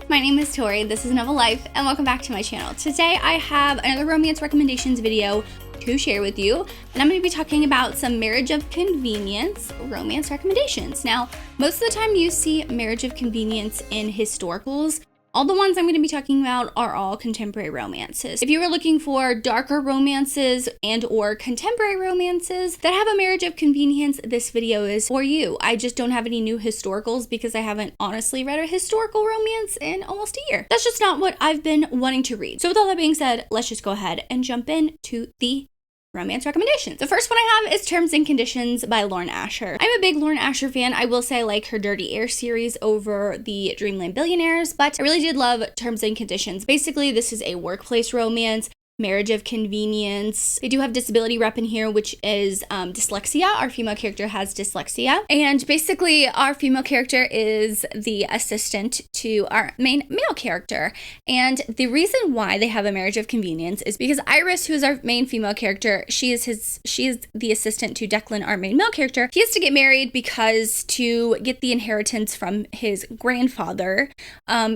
My name is Tori, this is Novel Life, and welcome back to my channel. Today I have another romance recommendations video to share with you, and I'm going to be talking about some marriage of convenience romance recommendations. Now, most of the time you see marriage of convenience in historicals. All the ones I'm going to be talking about are all contemporary romances. If you were looking for darker romances and or contemporary romances that have a marriage of convenience, this video is for you. I just don't have any new historicals because I haven't honestly read a historical romance in almost a year. That's just not what I've been wanting to read. So with all that being said, let's just go ahead and jump into the romance recommendations. The first one I have is Terms and Conditions by Lauren Asher. I'm a big Lauren Asher fan. I will say I like her Dirty Air series over the Dreamland Billionaires, but I really did love Terms and Conditions. Basically, this is a workplace romance, marriage of convenience. They do have disability rep in here, which is dyslexia. Our female character has dyslexia. And basically, our female character is the assistant to our main male character. And the reason why they have a marriage of convenience is because Iris, who is our main female character, she is the assistant to Declan, our main male character. He has to get married because to get the inheritance from his grandfather,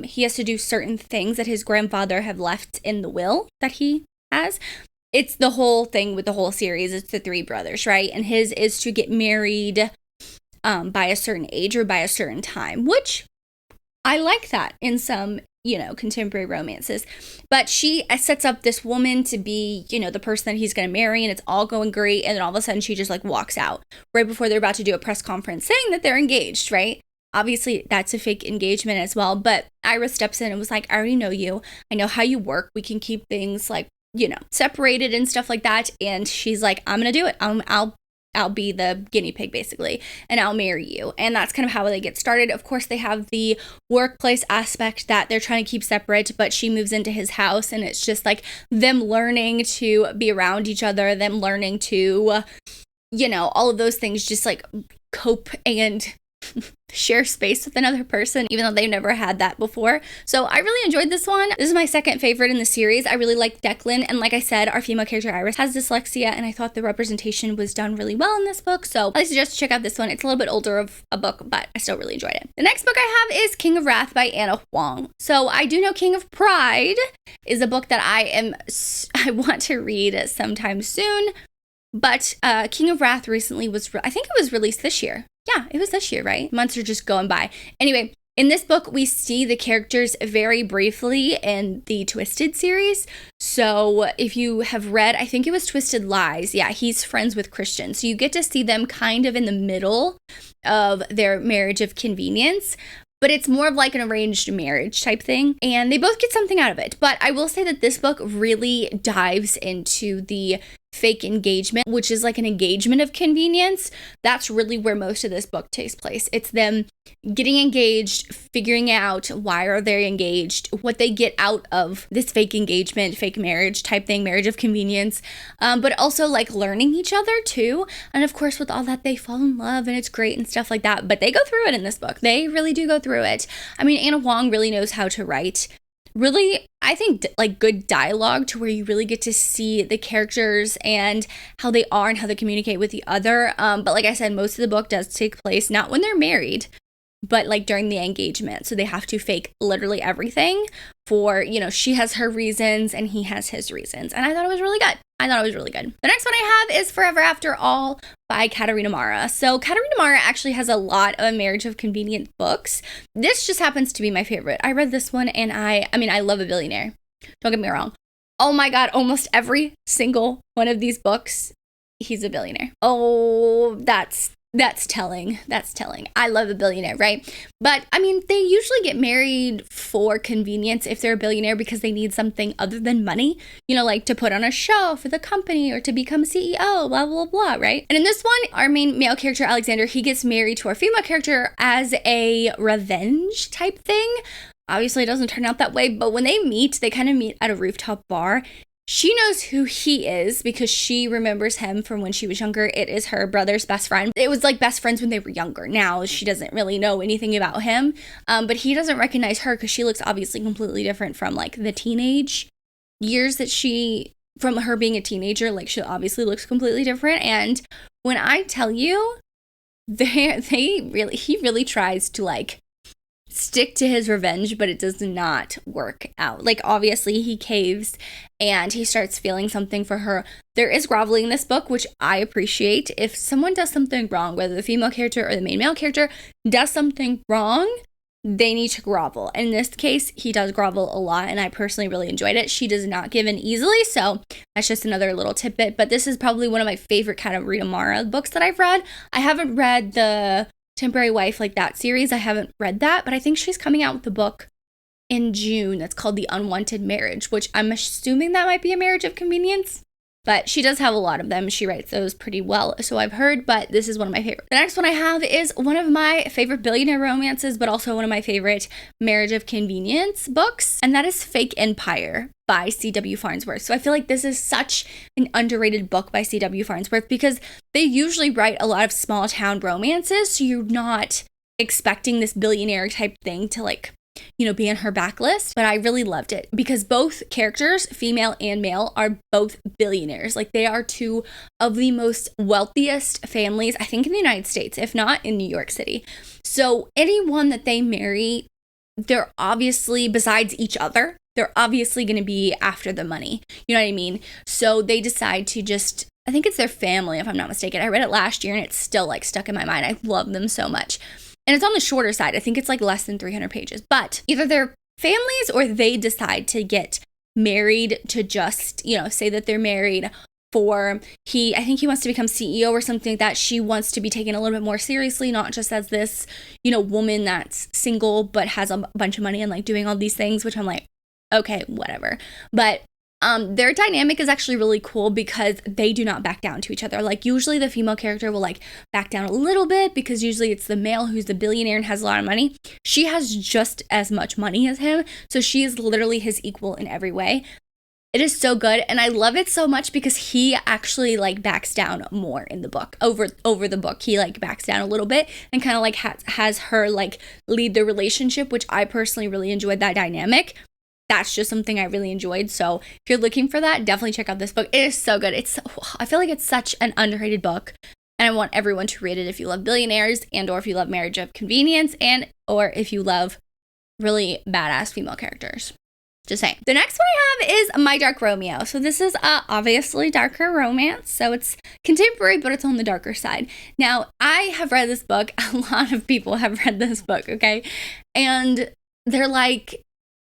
he has to do certain things that his grandfather have left in the will that he has. It's the whole thing with the whole series. It's the three brothers, right? And his is to get married by a certain age or by a certain time, which I like that in some, contemporary romances. But she sets up this woman to be, the person that he's going to marry, and it's all going great. And then all of a sudden she just walks out right before they're about to do a press conference saying that they're engaged, right? Obviously, that's a fake engagement as well. But Iris steps in and was like, I already know you. I know how you work. We can keep things separated and stuff like that. And she's like, I'm going to do it. I'll be the guinea pig, basically, and I'll marry you. And that's kind of how they get started. Of course, they have the workplace aspect that they're trying to keep separate, but she moves into his house, and it's just them learning to be around each other, them learning to, all of those things, just cope and share space with another person, even though they've never had that before. So I really enjoyed this one. This is my second favorite in the series. I really like Declan, and like I said, our female character Iris has dyslexia, and I thought the representation was done really well in this book, so I suggest check out this one. It's a little bit older of a book, but I still really enjoyed it. The next book I have is King of Wrath by Anna Huang. So I do know King of Pride is a book that I want to read sometime soon, but King of Wrath recently I think it was released this year. Yeah, it was this year, right? Months are just going by. Anyway, in this book, we see the characters very briefly in the Twisted series. So if you have read, I think it was Twisted Lies. Yeah, he's friends with Christian. So you get to see them kind of in the middle of their marriage of convenience. But it's more of an arranged marriage type thing. And they both get something out of it. But I will say that this book really dives into the fake engagement, which is an engagement of convenience. That's really where most of this book takes place. It's them getting engaged, figuring out why are they engaged, what they get out of this fake engagement, fake marriage type thing, marriage of convenience, but also learning each other too. And of course, with all that, they fall in love and it's great and stuff like that. But they go through it in this book. They really do go through it. I mean, Anna Huang really knows how to write really, I think, good dialogue to where you really get to see the characters and how they are and how they communicate with the other. But like I said, most of the book does take place not when they're married, but during the engagement. So they have to fake literally everything for, she has her reasons and he has his reasons. And I thought it was really good. The next one I have is Forever After All by Katarina Mara. So Katarina Mara actually has a lot of marriage of convenient books. This just happens to be my favorite. I read this one and I love A Billionaire. Don't get me wrong. Oh my God, almost every single one of these books, he's a billionaire. Oh, that's telling. I love A Billionaire, right? But they usually get married for convenience if they're a billionaire because they need something other than money, to put on a show for the company or to become CEO, blah, blah, blah, right? And in this one, our main male character, Alexander, he gets married to our female character as a revenge type thing. Obviously, it doesn't turn out that way, but when they meet, they kind of meet at a rooftop bar. She knows who he is because she remembers him from when she was younger. It is her brother's best friend. It was best friends when they were younger. Now she doesn't really know anything about him, but he doesn't recognize her because she looks obviously completely different from the teenage years that from her being a teenager. She obviously looks completely different. And when I tell you, he really tries to stick to his revenge, but it does not work out. Like, obviously, he caves and he starts feeling something for her. There is groveling in this book, which I appreciate. If someone does something wrong, whether the female character or the main male character does something wrong, they need to grovel. In this case, he does grovel a lot, and I personally really enjoyed it. She does not give in easily, so that's just another little tidbit. But this is probably one of my favorite kind of Rita Mara books that I've read. I haven't read the Temporary Wife, like that series. I haven't read that, but I think she's coming out with the book in June that's called The Unwanted Marriage, which I'm assuming that might be a marriage of convenience. But she does have a lot of them. She writes those pretty well, so I've heard, but this is one of my favorites. The next one I have is one of my favorite billionaire romances, but also one of my favorite marriage of convenience books, and that is Fake Empire by C.W. Farnsworth. So I feel like this is such an underrated book by C.W. Farnsworth because they usually write a lot of small town romances, so you're not expecting this billionaire type thing to like, you know, be in her backlist, but I really loved it because both characters, female and male, are both billionaires. Like, they are two of the most wealthiest families, I think, in the United States, if not in New York City. So anyone that they marry, they're obviously, besides each other, they're obviously going to be after the money. You know what I mean? So they decide to just, I think it's their family, if I'm not mistaken. I read it last year and it's still like stuck in my mind. I love them so much. And it's on the shorter side. I think it's like less than 300 pages. But either their families or they decide to get married to just, you know, say that they're married for I think he wants to become CEO or something like that. She wants to be taken a little bit more seriously, not just as this, you know, woman that's single but has a bunch of money and like doing all these things, which I'm like, okay, whatever. But their dynamic is actually really cool because they do not back down to each other. Like, usually the female character will like back down a little bit because usually it's the male who's the billionaire and has a lot of money. She has just as much money as him, so she is literally his equal in every way. It is so good, and I love it so much because he actually like backs down more in the book. Over the book, he like backs down a little bit and kind of like has her like lead the relationship, which I personally really enjoyed that dynamic. That's just something I really enjoyed. So if you're looking for that, definitely check out this book. It is so good. I feel like it's such an underrated book, and I want everyone to read it if you love billionaires and or if you love marriage of convenience and or if you love really badass female characters. Just saying. The next one I have is My Dark Romeo. So this is obviously darker romance. So it's contemporary, but it's on the darker side. Now, I have read this book. A lot of people have read this book, okay? And they're like,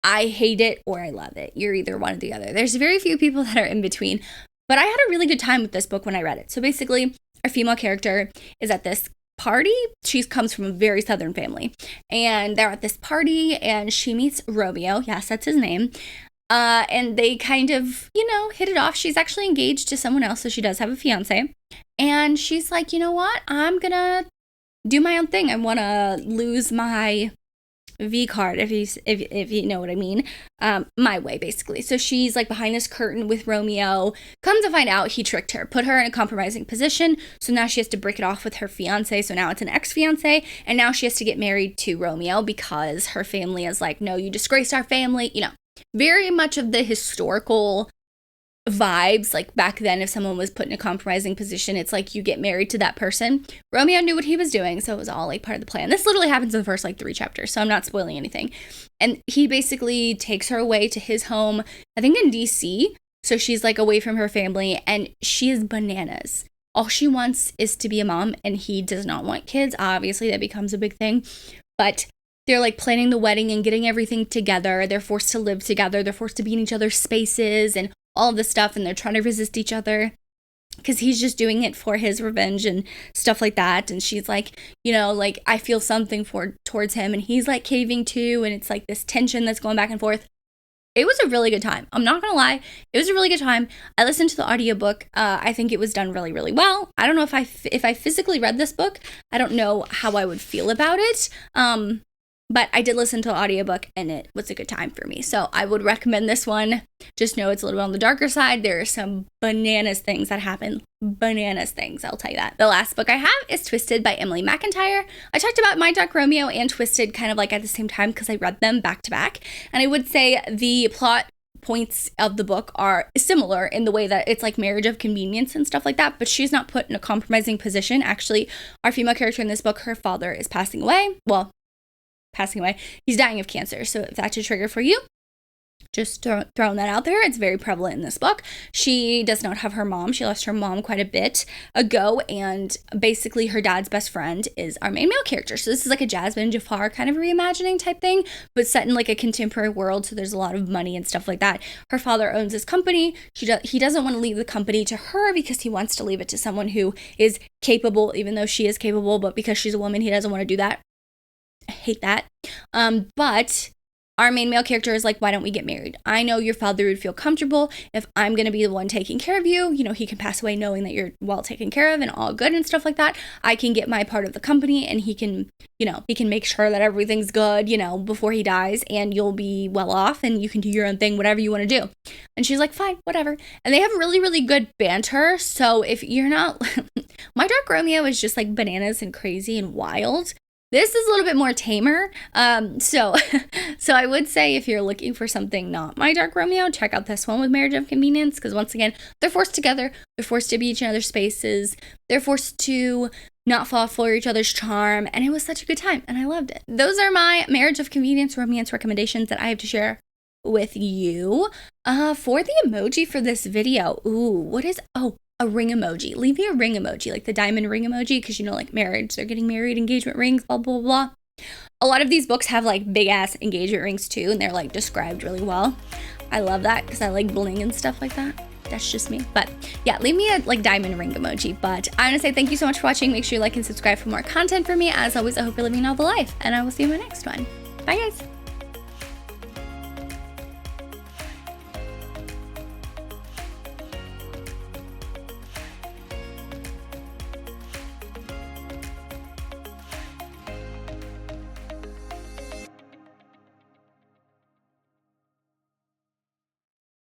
I hate it or I love it. You're either one or the other. There's very few people that are in between. But I had a really good time with this book when I read it. So basically, our female character is at this party. She comes from a very southern family. And they're at this party and she meets Romeo. Yes, that's his name. And they kind of, you know, hit it off. She's actually engaged to someone else, so she does have a fiance. And she's like, you know what? I'm going to do my own thing. I want to lose my V card, if you know what I mean, my way, basically. So she's like behind this curtain with Romeo. Comes to find out, he tricked her, put her in a compromising position. So now she has to break it off with her fiance. So now it's an ex-fiance, and now she has to get married to Romeo because her family is like, no, you disgraced our family. You know, very much of the historical vibes. Like back then, if someone was put in a compromising position, it's like you get married to that person. Romeo knew what he was doing, so it was all like part of the plan. This literally happens in the first like 3 chapters, so I'm not spoiling anything. And he basically takes her away to his home, I think in DC. So she's like away from her family, and she is bananas. All she wants is to be a mom, and he does not want kids. Obviously, that becomes a big thing. But they're like planning the wedding and getting everything together. They're forced to live together. They're forced to be in each other's spaces and all of this stuff, and they're trying to resist each other because he's just doing it for his revenge and stuff like that. And she's like, you know, like, I feel something towards him, and he's like caving too, and it's like this tension that's going back and forth. It was a really good time. I'm not gonna lie, it was a really good time. I listened to the audiobook. I think it was done really, really well. I don't know if I physically read this book, I don't know how I would feel about it. But I did listen to the audiobook, and it was a good time for me. So I would recommend this one. Just know it's a little bit on the darker side. There are some bananas things that happen. Bananas things, I'll tell you that. The last book I have is Twisted by Emily McIntyre. I talked about My Dark Romeo and Twisted kind of like at the same time because I read them back to back. And I would say the plot points of the book are similar in the way that it's like marriage of convenience and stuff like that, but she's not put in a compromising position. Actually, our female character in this book, her father is passing away. Well, passing away. He's dying of cancer. So if that's a trigger for you, just throwing that out there. It's very prevalent in this book. She does not have her mom. She lost her mom quite a bit ago, and basically her dad's best friend is our main male character. So this is like a Jasmine Jafar kind of reimagining type thing, but set in like a contemporary world, so there's a lot of money and stuff like that. Her father owns this company. He doesn't want to leave the company to her because he wants to leave it to someone who is capable, even though she is capable, but because she's a woman, he doesn't want to do that. I hate that. But our main male character is like, why don't we get married? I know your father would feel comfortable if I'm going to be the one taking care of you. You know, he can pass away knowing that you're well taken care of and all good and stuff like that. I can get my part of the company, and he can make sure that everything's good, before he dies, and you'll be well off and you can do your own thing, whatever you want to do. And she's like, fine, whatever. And they have really, really good banter. So if you're not, my Dark Romeo is just like bananas and crazy and wild. This is a little bit more tamer. So I would say if you're looking for something not my Dark Romeo, check out this one with Marriage of Convenience, because once again, they're forced together. They're forced to be each other's spaces. They're forced to not fall for each other's charm. And it was such a good time, and I loved it. Those are my Marriage of Convenience romance recommendations that I have to share with you. For the emoji for this video, a ring emoji. Leave me a ring emoji, like the diamond ring emoji, because like marriage, they're getting married, engagement rings, blah, blah, blah. A lot of these books have like big ass engagement rings too, and they're like described really well. I love that because I like bling and stuff like that. That's just me. But yeah, leave me a like diamond ring emoji. But I want to say thank you so much for watching. Make sure you like and subscribe for more content for me. As always, I hope you're living a novel life, and I will see you in my next one. Bye guys.